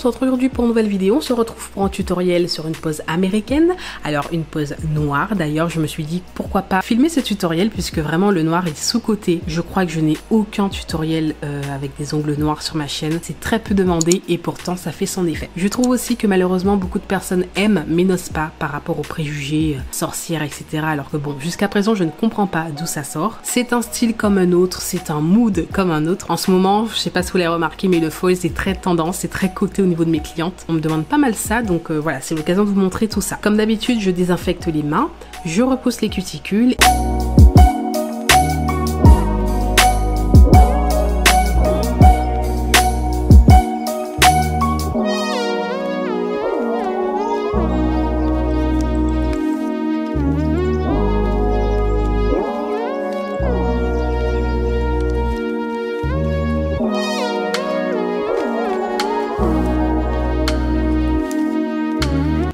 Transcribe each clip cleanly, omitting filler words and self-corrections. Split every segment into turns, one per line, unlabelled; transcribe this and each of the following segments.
se retrouve aujourd'hui pour une nouvelle vidéo. On se retrouve pour un tutoriel sur une pose américaine. Alors une pose noire. D'ailleurs je me suis dit pourquoi pas filmer ce tutoriel puisque vraiment le noir est sous-coté. Je crois que je n'ai aucun tutoriel avec des ongles noirs sur ma chaîne. C'est très peu demandé et pourtant ça fait son effet. Je trouve aussi que malheureusement beaucoup de personnes aiment mais n'osent pas par rapport aux préjugés sorcières etc. Alors que bon, jusqu'à présent je ne comprends pas d'où ça sort. C'est un style comme un autre, c'est un mood comme un autre. En ce moment, je sais pas si vous l'avez remarqué, mais le foil c'est très tendance, c'est très coté au niveau de mes clientes. On me demande pas mal ça, donc voilà, c'est l'occasion de vous montrer tout ça. Comme d'habitude, je désinfecte les mains, je repousse les cuticules.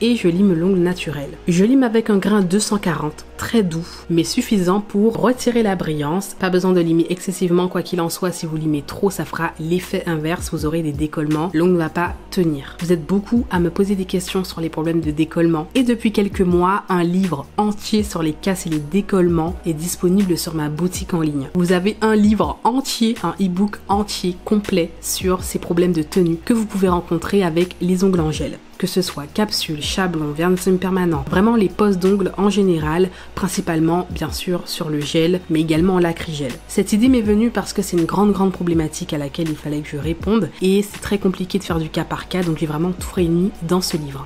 Et je lime l'ongle naturel. Je lime avec un grain 240, très doux, mais suffisant pour retirer la brillance. Pas besoin de limer excessivement, quoi qu'il en soit, si vous limez trop, ça fera l'effet inverse, vous aurez des décollements, l'ongle ne va pas tenir. Vous êtes beaucoup à me poser des questions sur les problèmes de décollement, et depuis quelques mois, un livre entier sur les casses et les décollements est disponible sur ma boutique en ligne. Vous avez un livre entier, un e-book entier, complet, sur ces problèmes de tenue que vous pouvez rencontrer avec les ongles en gel. Que ce soit capsule, chablon, vernis permanent, vraiment les poses d'ongles en général, principalement bien sûr sur le gel, mais également en lacrygel. Cette idée m'est venue parce que c'est une grande problématique à laquelle il fallait que je réponde et c'est très compliqué de faire du cas par cas, donc j'ai vraiment tout réuni dans ce livre.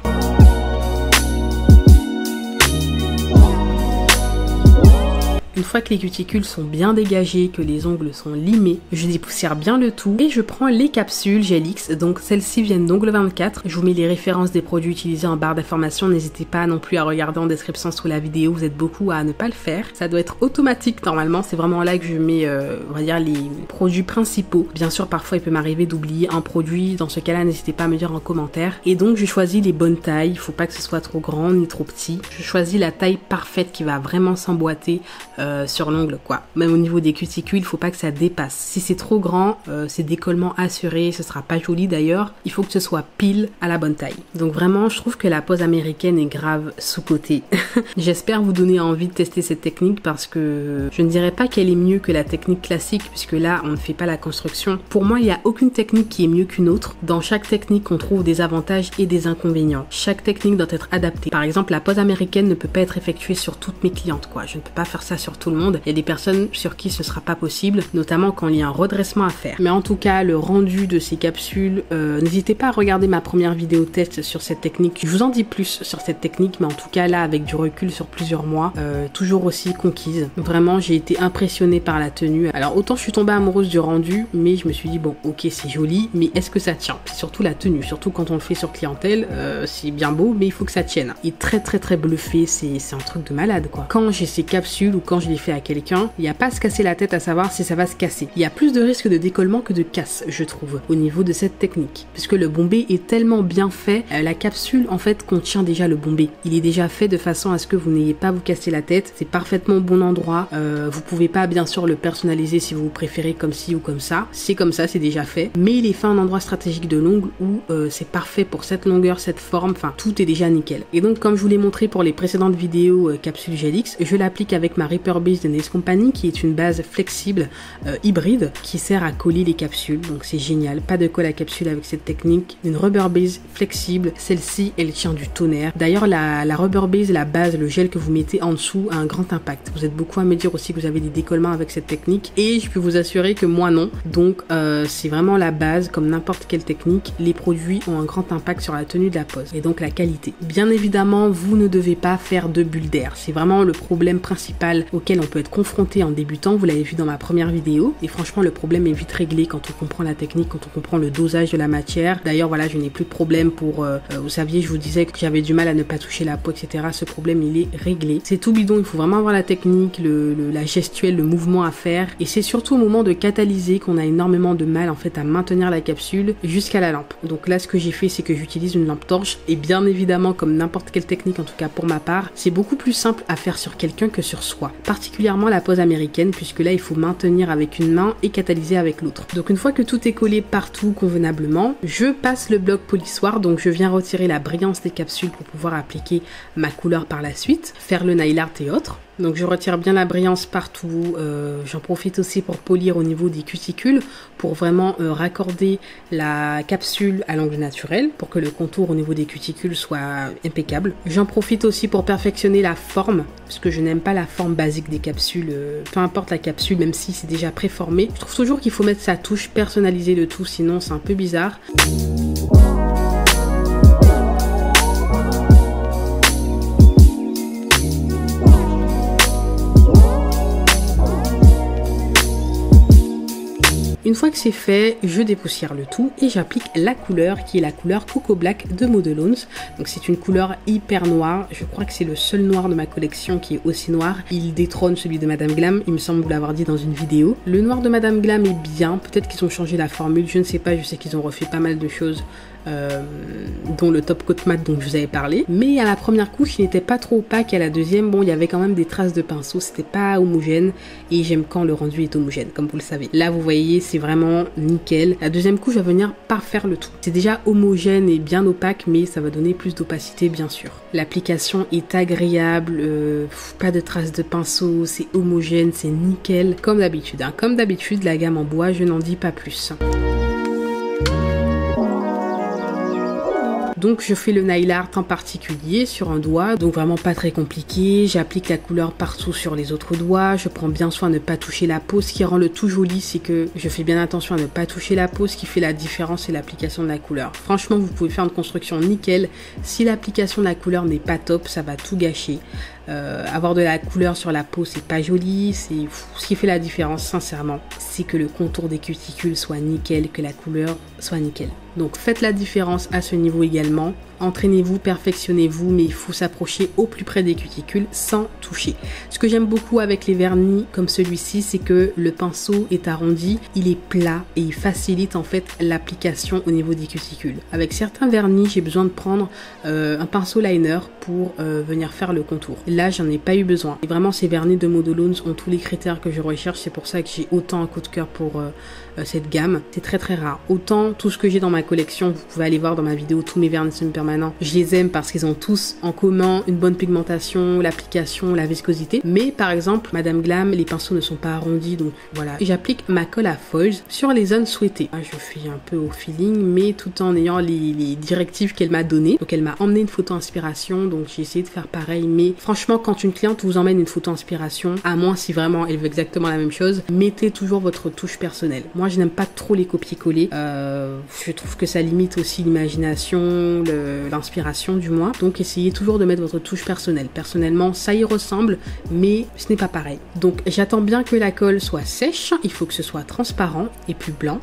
Une fois que les cuticules sont bien dégagées, que les ongles sont limés, je dépoussière bien le tout et je prends les capsules Gelix. Donc celles-ci viennent d'Ongle 24. Je vous mets les références des produits utilisés en barre d'information. N'hésitez pas non plus à regarder en description sous la vidéo. Vous êtes beaucoup à ne pas le faire. Ça doit être automatique normalement. C'est vraiment là que je mets, on va dire, les produits principaux. Bien sûr, parfois il peut m'arriver d'oublier un produit. Dans ce cas-là, n'hésitez pas à me dire en commentaire. Et donc je choisis les bonnes tailles. Il faut pas que ce soit trop grand ni trop petit. Je choisis la taille parfaite qui va vraiment s'emboîter sur l'ongle quoi. Même au niveau des cuticules, il faut pas que ça dépasse. Si c'est trop grand, c'est décollement assuré, ce sera pas joli d'ailleurs. Il faut que ce soit pile à la bonne taille. Donc vraiment, je trouve que la pose américaine est grave sous-cotée. J'espère vous donner envie de tester cette technique parce que je ne dirais pas qu'elle est mieux que la technique classique puisque là, on ne fait pas la construction. Pour moi, il n'y a aucune technique qui est mieux qu'une autre. Dans chaque technique, on trouve des avantages et des inconvénients. Chaque technique doit être adaptée. Par exemple, la pose américaine ne peut pas être effectuée sur toutes mes clientes quoi. Je ne peux pas faire ça sur tout le monde. Il y a des personnes sur qui ce sera pas possible, notamment quand il y a un redressement à faire. Mais en tout cas, le rendu de ces capsules, n'hésitez pas à regarder ma première vidéo test sur cette technique. Je vous en dis plus sur cette technique, mais en tout cas là, avec du recul sur plusieurs mois, toujours aussi conquise. Vraiment, j'ai été impressionnée par la tenue. Alors autant je suis tombée amoureuse du rendu, mais je me suis dit bon, ok, c'est joli, mais est-ce que ça tient? C'est surtout la tenue, surtout quand on le fait sur clientèle, c'est bien beau, mais il faut que ça tienne. Il est très bluffé, c'est un truc de malade quoi. Quand j'ai ces capsules ou quand je les fais à quelqu'un, il n'y a pas à se casser la tête à savoir si ça va se casser. Il y a plus de risque de décollement que de casse, je trouve, au niveau de cette technique. Puisque le bombé est tellement bien fait, la capsule en fait contient déjà le bombé. Il est déjà fait de façon à ce que vous n'ayez pas à vous casser la tête. C'est parfaitement au bon endroit. Vous pouvez pas bien sûr le personnaliser si vous préférez comme ci ou comme ça. C'est comme ça, c'est déjà fait. Mais il est fait à un endroit stratégique de l'ongle où c'est parfait pour cette longueur, cette forme, enfin tout est déjà nickel. Et donc comme je vous l'ai montré pour les précédentes vidéos capsule Gelix, je l'applique avec ma Reaper Base de Nails Company qui est une base flexible hybride qui sert à coller les capsules, donc c'est génial, pas de colle à capsule avec cette technique, une rubber base flexible, celle-ci elle tient du tonnerre. D'ailleurs la rubber base, la base, le gel que vous mettez en dessous a un grand impact. Vous êtes beaucoup à me dire aussi que vous avez des décollements avec cette technique et je peux vous assurer que moi non, donc c'est vraiment la base. Comme n'importe quelle technique, les produits ont un grand impact sur la tenue de la pose et donc la qualité. Bien évidemment, vous ne devez pas faire de bulles d'air, c'est vraiment le problème principal auquel on peut être confronté en débutant, vous l'avez vu dans ma première vidéo et franchement le problème est vite réglé quand on comprend la technique, quand on comprend le dosage de la matière. D'ailleurs voilà, je n'ai plus de problème pour, vous saviez, je vous disais que j'avais du mal à ne pas toucher la peau etc, ce problème il est réglé. C'est tout bidon, il faut vraiment avoir la technique, la gestuelle, le mouvement à faire et c'est surtout au moment de catalyser qu'on a énormément de mal en fait à maintenir la capsule jusqu'à la lampe. Donc là ce que j'ai fait c'est que j'utilise une lampe torche et bien évidemment comme n'importe quelle technique, en tout cas pour ma part, c'est beaucoup plus simple à faire sur quelqu'un que sur soi. particulièrement la pose américaine puisque là il faut maintenir avec une main et catalyser avec l'autre. Donc une fois que tout est collé partout convenablement, je passe le bloc polissoir, donc je viens retirer la brillance des capsules pour pouvoir appliquer ma couleur par la suite, faire le nail art et autres. Donc je retire bien la brillance partout, j'en profite aussi pour polir au niveau des cuticules pour vraiment raccorder la capsule à l'angle naturel pour que le contour au niveau des cuticules soit impeccable. J'en profite aussi pour perfectionner la forme parce que je n'aime pas la forme basique des capsules, peu importe la capsule même si c'est déjà préformé. Je trouve toujours qu'il faut mettre sa touche, personnaliser le tout sinon c'est un peu bizarre. Une fois que c'est fait, je dépoussière le tout et j'applique la couleur qui est la couleur Coco Black de Modelones. Donc c'est une couleur hyper noire, je crois que c'est le seul noir de ma collection qui est aussi noir. Il détrône celui de Madame Glam, il me semble vous l'avoir dit dans une vidéo. Le noir de Madame Glam est bien, peut-être qu'ils ont changé la formule, je ne sais pas, je sais qu'ils ont refait pas mal de choses. Dont le top coat mat dont je vous avais parlé, mais à la première couche il n'était pas trop opaque et à la deuxième bon il y avait quand même des traces de pinceau, c'était pas homogène et j'aime quand le rendu est homogène comme vous le savez. Là vous voyez c'est vraiment nickel. La deuxième couche va venir parfaire le tout. C'est déjà homogène et bien opaque mais ça va donner plus d'opacité bien sûr. L'application est agréable, pas de traces de pinceau, c'est homogène, c'est nickel comme d'habitude hein. Comme d'habitude la gamme en bois je n'en dis pas plus. Donc je fais le nail art en particulier sur un doigt, donc vraiment pas très compliqué. J'applique la couleur partout sur les autres doigts. Je prends bien soin de ne pas toucher la peau. Ce qui rend le tout joli, c'est que je fais bien attention à ne pas toucher la peau. Ce qui fait la différence, c'est l'application de la couleur. Franchement, vous pouvez faire une construction nickel. Si l'application de la couleur n'est pas top, ça va tout gâcher. Avoir de la couleur sur la peau, c'est pas joli. Ce qui fait la différence, sincèrement, c'est que le contour des cuticules soit nickel, que la couleur soit nickel. Donc faites la différence à ce niveau également. Entraînez-vous, perfectionnez-vous, mais il faut s'approcher au plus près des cuticules sans toucher. Ce que j'aime beaucoup avec les vernis comme celui-ci, c'est que le pinceau est arrondi, il est plat et il facilite en fait l'application au niveau des cuticules. Avec certains vernis, j'ai besoin de prendre un pinceau liner pour venir faire le contour. Là, j'en ai pas eu besoin. Et vraiment, ces vernis de Modelones ont tous les critères que je recherche. C'est pour ça que j'ai autant un coup de cœur pour cette gamme. C'est très très rare. Autant tout ce que j'ai dans ma collection, vous pouvez aller voir dans ma vidéo tous mes vernis semi-permanents. Je les aime parce qu'ils ont tous en commun une bonne pigmentation, l'application, la viscosité. Mais par exemple, Madame Glam, les pinceaux ne sont pas arrondis, donc voilà. J'applique ma colle à foils sur les zones souhaitées. Je fais un peu au feeling, mais tout en ayant les directives qu'elle m'a données. Donc elle m'a emmené une photo inspiration, donc j'ai essayé de faire pareil. Mais franchement, quand une cliente vous emmène une photo inspiration, à moins si vraiment elle veut exactement la même chose, mettez toujours votre touche personnelle. Moi, je n'aime pas trop les copier-coller. Je trouve que ça limite aussi l'imagination, l'inspiration du moins. Donc essayez toujours de mettre votre touche personnelle. Personnellement, ça y ressemble, mais ce n'est pas pareil. Donc j'attends bien que la colle soit sèche. Il faut que ce soit transparent et plus blanc.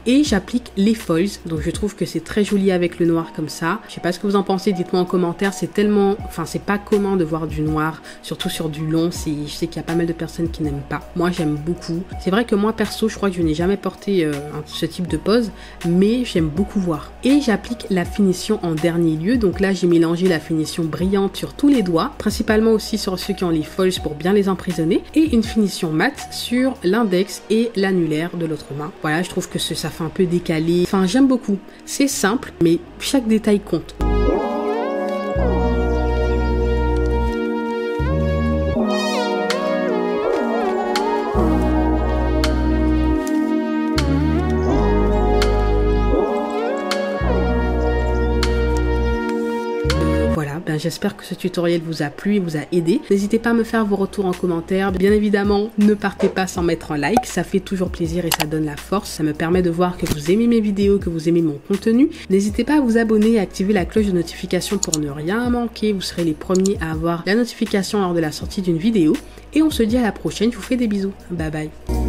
Et j'applique les foils, donc je trouve que c'est très joli avec le noir comme ça. Je sais pas ce que vous en pensez, dites-moi en commentaire. C'est tellement, enfin c'est pas commun de voir du noir, surtout sur du long. Je sais qu'il y a pas mal de personnes qui n'aiment pas. Moi j'aime beaucoup. C'est vrai que moi perso, je crois que je n'ai jamais porté ce type de pose, mais j'aime beaucoup voir. Et j'applique la finition en dernier lieu. Donc là j'ai mélangé la finition brillante sur tous les doigts, principalement aussi sur ceux qui ont les foils pour bien les emprisonner, et une finition mate sur l'index et l'annulaire de l'autre main. Voilà, je trouve que ça fait un peu décalé. Enfin, j'aime beaucoup. C'est simple, mais chaque détail compte. J'espère que ce tutoriel vous a plu et vous a aidé. N'hésitez pas à me faire vos retours en commentaire. Bien évidemment, ne partez pas sans mettre un like. Ça fait toujours plaisir et ça donne la force. Ça me permet de voir que vous aimez mes vidéos, que vous aimez mon contenu. N'hésitez pas à vous abonner et à activer la cloche de notification pour ne rien manquer. Vous serez les premiers à avoir la notification lors de la sortie d'une vidéo. Et on se dit à la prochaine. Je vous fais des bisous. Bye bye.